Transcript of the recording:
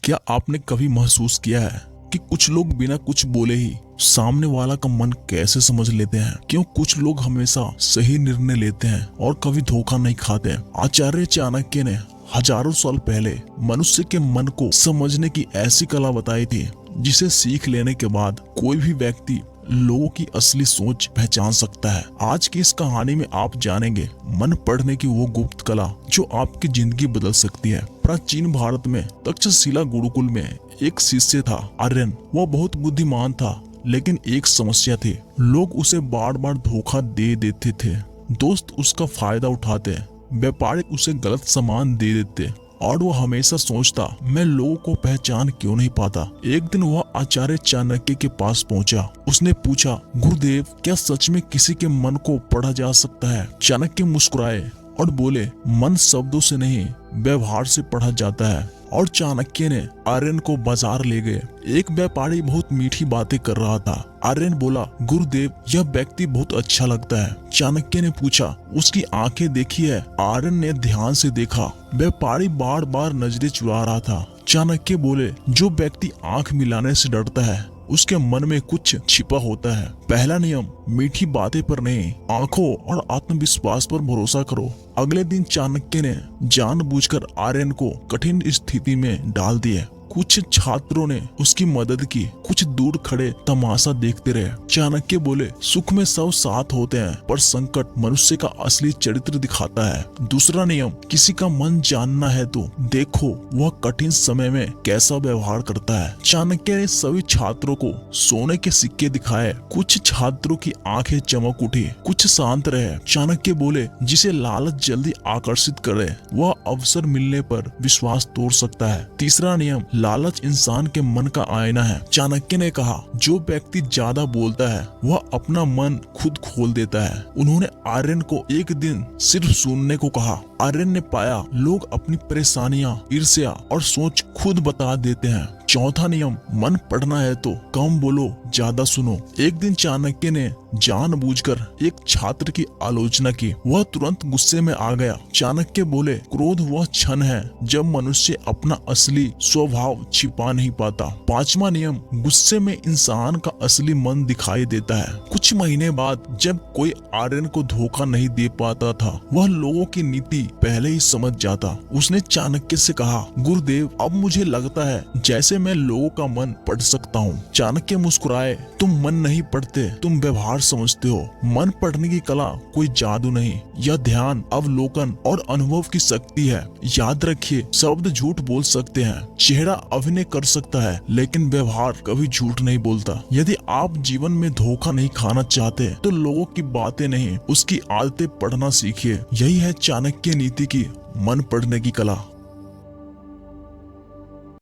क्या आपने कभी महसूस किया है कि कुछ लोग बिना कुछ बोले ही सामने वाला का मन कैसे समझ लेते हैं? क्यों कुछ लोग हमेशा सही निर्णय लेते हैं और कभी धोखा नहीं खाते? आचार्य चाणक्य ने हजारों साल पहले मनुष्य के मन को समझने की ऐसी कला बताई थी जिसे सीख लेने के बाद कोई भी व्यक्ति लोगों की असली सोच पहचान सकता है। आज की इस कहानी में आप जानेंगे मन पढ़ने की वो गुप्त कला जो आपकी जिंदगी बदल सकती है। प्राचीन भारत में तक्षशिला गुरुकुल में एक शिष्य था आर्यन। वह बहुत बुद्धिमान था, लेकिन एक समस्या थी, लोग उसे बार बार धोखा दे देते थे। दोस्त उसका फायदा उठाते, व्यापारी उसे गलत सामान दे देते और वो हमेशा सोचता, मैं लोगों को पहचान क्यों नहीं पाता। एक दिन वह आचार्य चाणक्य के पास पहुंचा। उसने पूछा, गुरुदेव, क्या सच में किसी के मन को पढ़ा जा सकता है? चाणक्य मुस्कुराए और बोले, मन शब्दों से नहीं, व्यवहार से पढ़ा जाता है। और चाणक्य ने आर्यन को बाजार ले गए। एक व्यापारी बहुत मीठी बातें कर रहा था। आर्यन बोला, गुरुदेव, यह व्यक्ति बहुत अच्छा लगता है। चाणक्य ने पूछा, उसकी आंखें देखी है? आर्यन ने ध्यान से देखा। व्यापारी बार बार नजरें चुरा रहा था। चाणक्य बोले, जो व्यक्ति आंख मिलाने से डरता है उसके मन में कुछ छिपा होता है। पहला नियम, मीठी बातें पर नहीं, आंखों और आत्मविश्वास पर भरोसा करो। अगले दिन चाणक्य ने जानबूझकर आर्यन को कठिन स्थिति में डाल दिया। कुछ छात्रों ने उसकी मदद की, कुछ दूर खड़े तमाशा देखते रहे। चाणक्य बोले, सुख में सब साथ होते हैं, पर संकट मनुष्य का असली चरित्र दिखाता है। दूसरा नियम, किसी का मन जानना है तो देखो वह कठिन समय में कैसा व्यवहार करता है। चाणक्य ने सभी छात्रों को सोने के सिक्के दिखाए। कुछ छात्रों की आंखें चमक उठी, कुछ शांत रहे। चाणक्य बोले, जिसे लालच जल्दी आकर्षित करे वह अवसर मिलने पर विश्वास तोड़ सकता है। तीसरा नियम, लालच इंसान के मन का आईना है। चाणक्य ने कहा, जो व्यक्ति ज्यादा बोलता है वह अपना मन खुद खोल देता है। उन्होंने आर्यन को एक दिन सिर्फ सुनने को कहा। आर्यन ने पाया, लोग अपनी परेशानियां, ईर्ष्या और सोच खुद बता देते हैं। चौथा नियम, मन पढ़ना है तो कम बोलो, ज्यादा सुनो। एक दिन चाणक्य ने जानबूझकर एक छात्र की आलोचना की। वह तुरंत गुस्से में आ गया। चाणक्य बोले, क्रोध वह क्षण है जब मनुष्य अपना असली स्वभाव छिपा नहीं पाता। पांचवा नियम, गुस्से में इंसान का असली मन दिखाई देता है। कुछ महीने बाद जब कोई आर्यन को धोखा नहीं दे पाता था, वह लोगों की नीति पहले ही समझ जाता। उसने चाणक्य से कहा, गुरुदेव, अब मुझे लगता है जैसे मैं लोगों का मन पढ़ सकता हूँ। चाणक्य मुस्कुराए, तुम मन नहीं पढ़ते, तुम व्यवहार समझते हो। मन पढ़ने की कला कोई जादू नहीं, यह ध्यान, अवलोकन और अनुभव की शक्ति है। याद रखिए, शब्द झूठ बोल सकते हैं, चेहरा अभिनय कर सकता है, लेकिन व्यवहार कभी झूठ नहीं बोलता। यदि आप जीवन में धोखा नहीं खाना चाहते तो लोगों की बातें नहीं, उसकी आदतें पढ़ना सीखिए। यही है चाणक्य नीति की मन पढ़ने की कला।